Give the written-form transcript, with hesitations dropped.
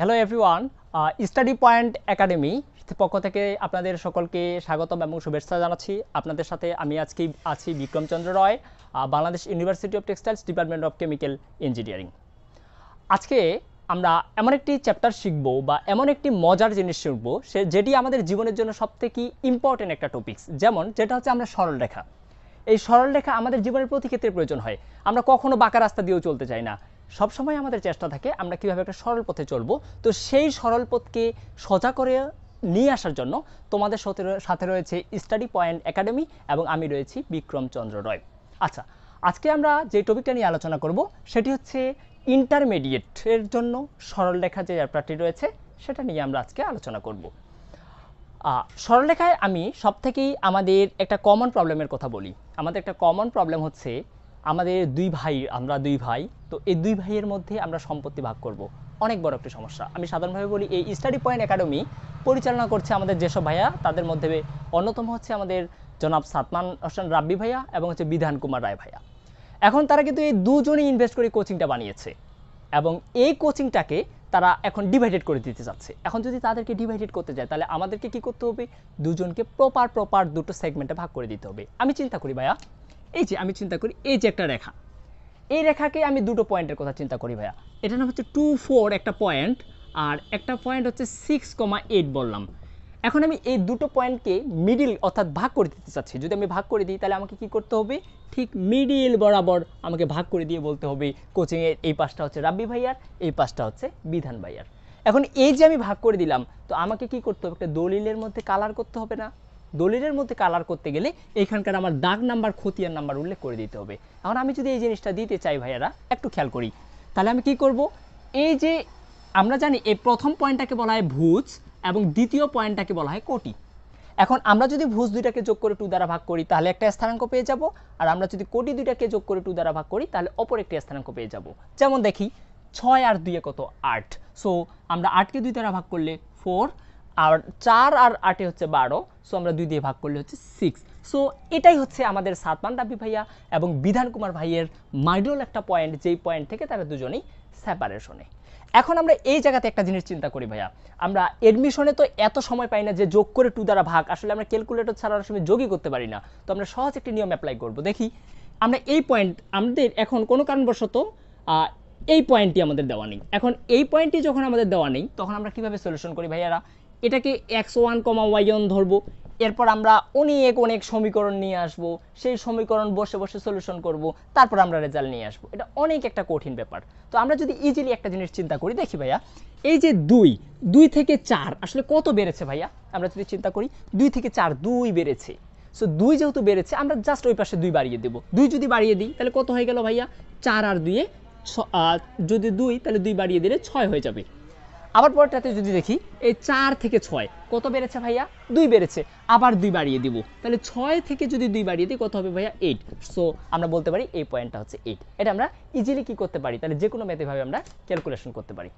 Hello everyone, study point academy পক্ষ থেকে আপনাদের সকলকে স্বাগতম এবং শুভেচ্ছা জানাচ্ছি। আপনাদের সাথে আমি আজকে আছি Bikramchandra Roy, Bangladesh university of textiles, department of chemical engineering. আজকে আমরা এমন একটি চ্যাপ্টার শিখব বা এমন একটি মজার জিনিস শিখব যেটি আমাদের জীবনের জন্য সবথেকে ইম্পর্টেন্ট একটা টপিকস, যেটা হচ্ছে আমরা সরলরেখা। এই সরলরেখা আমাদের জীবনের প্রতি ক্ষেত্রে প্রয়োজন হয়। আমরা কখনো বাঁকা রাস্তা দিয়েও চলতে চাই না, সবসময় আমাদের চেষ্টা থাকে আমরা কীভাবে একটা সরল পথে চলবো। তো সেই সরল পথকে সোজা করে নিয়ে আসার জন্য তোমাদের সাথে রয়েছে স্টাডি পয়েন্ট একাডেমি এবং আমি রয়েছি বিক্রমচন্দ্র রয়। আচ্ছা, আজকে আমরা যে টপিকটা নিয়ে আলোচনা করব সেটি হচ্ছে ইন্টারমিডিয়েটের জন্য সরলরেখা যে চ্যাপ্টারটি রয়েছে সেটা নিয়ে আমরা আজকে আলোচনা করব। সরলরেখায় আমি সবথেকেই আমাদের একটা কমন প্রবলেমের কথা বলি। আমাদের একটা কমন প্রবলেম হচ্ছে আমাদের আমরা দুই ভাই, তো এই দুই ভাইয়ের মধ্যে আমরা সম্পত্তি ভাগ করব। অনেক বড় একটা সমস্যা। আমি সাধারণভাবে বলি এই স্টাডি পয়েন্ট একাডেমি পরিচালনা করছে আমাদের যেসব ভাইয়া, তাদের মধ্যে অন্যতম হচ্ছে আমাদের জনাব সাতমান হোসেন রাব্বি ভাইয়া এবং হচ্ছে বিধান কুমার রায় ভাইয়া। এখন তারা কিন্তু এই দুজনেই ইনভেস্ট করে কোচিংটা বানিয়েছে এবং এই কোচিংটাকে তারা এখন ডিভাইডেড করে দিতে যাচ্ছে। এখন যদি তাদেরকে ডিভাইডেড করতে যায় তাহলে আমাদেরকে কি করতে হবে? দুজনকে প্রপার দুটো সেগমেন্টে ভাগ করে দিতে হবে। আমি চিন্তা করি ভাইয়া, এই যে একটা রেখা, এই রেখাকে আমি দুটো পয়েন্টের কথা চিন্তা করি ভাইয়া। এটা নাম হচ্ছে 2, 4 একটা পয়েন্ট, আর একটা পয়েন্ট হচ্ছে 6,8 বললাম। এখন আমি এই দুটো পয়েন্টকে মিডিল অর্থাৎ ভাগ করে দিতে চাচ্ছি। যদি আমি ভাগ করে দিই তাহলে আমাকে কি করতে হবে? ঠিক মিডিল বরাবর আমাকে ভাগ করে দিয়ে বলতে হবে কোচিংয়ের এই পাশটা হচ্ছে রাব্বি ভাইয়ার, এই পাশটা হচ্ছে বিধান ভাইয়ার। এখন এই যে আমি ভাগ করে দিলাম, তো আমাকে কি করতে হবে? একটা দলিলের মধ্যে কালার করতে হবে না? দলিলের মধ্যে কালার করতে গেলে এইখানকার আমার দাগ নাম্বার, খতিয়ান নাম্বার উল্লেখ করে দিতে হবে। এখন আমি যদি এই জিনিসটা দিতে চাই ভাইয়ারা, একটু খেয়াল করি, তাহলে আমি কি করব? এই যে আমরা জানি এই প্রথম পয়েন্টটাকে বলা হয় ভুজ এবং দ্বিতীয় পয়েন্টটাকে বলা হয় কোটি। এখন আমরা যদি ভুজ দুইটাকে যোগ করে 2 দ্বারা ভাগ করি তাহলে একটা স্থানাঙ্ক পেয়ে যাব, আর আমরা যদি কোটি দুইটাকে যোগ করে 2 দ্বারা ভাগ করি তাহলে অপর একটি স্থানাঙ্ক পেয়ে যাব। যেমন দেখি 6 আর 2 কত? 8। সো আমরা 8কে 2 দ্বারা ভাগ করলে 4, আর 4 আর 8 হচ্ছে 12। সো আমরা 2 দিয়ে ভাগ করলে হচ্ছে 6। সো এটাই হচ্ছে আমাদের সাতমান রাব্বি ভাইয়া এবং বিধান কুমার ভাইয়ের মাইডল একটা পয়েন্ট, যেই পয়েন্ট থেকে তারা দুজনেই সেপারেশনে। এখন আমরা এই জায়গাতে একটা জিনিস চিন্তা করি ভাইয়া, আমরা এডমিশনে তো এত সময় পাই না যে যোগ করে 2 দ্বারা ভাগ, আসলে আমরা ক্যালকুলেটর ছাড়া সময় যোগই করতে পারি না। তো আমরা সহজ একটি নিয়ম অ্যাপ্লাই করব। দেখি আমরা এই পয়েন্ট, আমাদের এখন কোনো কারণবশত এই পয়েন্টটি আমাদের দেওয়া নেই। এখন এই পয়েন্টটি যখন আমাদের দেওয়া নেই তখন আমরা কিভাবে সলিউশন করি ভাইয়ারা? এটাকে x1, y1 ধরবো, এরপর আমরা অনেক সমীকরণ নিয়ে আসব, সেই সমীকরণ বসে সলিউশন করব, তারপর আমরা রেজাল্ট নিয়ে আসব। এটা অনেক একটা কঠিন ব্যাপার। তো আমরা যদি ইজিলি একটা জিনিস চিন্তা করি, দেখি ভাইয়া এই যে 2 থেকে 4 আসলে কত বেড়েছে ভাইয়া? আমরা যদি চিন্তা করি 2 থেকে 4 2 বেড়েছে। সো 2 যেহেতু বেড়েছে আমরা জাস্ট ওই পাশে 2 বাড়িয়ে দেব। 2 যদি বাড়িয়ে দিই তাহলে কত হয়ে গেল ভাইয়া? 4 আর 2 যদি 2 তাহলে 2 বাড়িয়ে দিলে 6 হয়ে যাবে। আবার পরেরটাতে যদি দেখি এই 4 থেকে 6 কত বেড়েছে ভাইয়া? 2 বেড়েছে, আবার 2 বাড়িয়ে দিব, তাহলে 6 থেকে যদি 2 বাড়িয়ে দিই কত হবে ভাইয়া? 8। সো আমরা বলতে পারি এই পয়েন্টটা হচ্ছে 8। এটা আমরা ইজিলি কি করতে পারি? তাহলে যে কোনো ম্যাথে ভাবে আমরা ক্যালকুলেশন করতে পারি।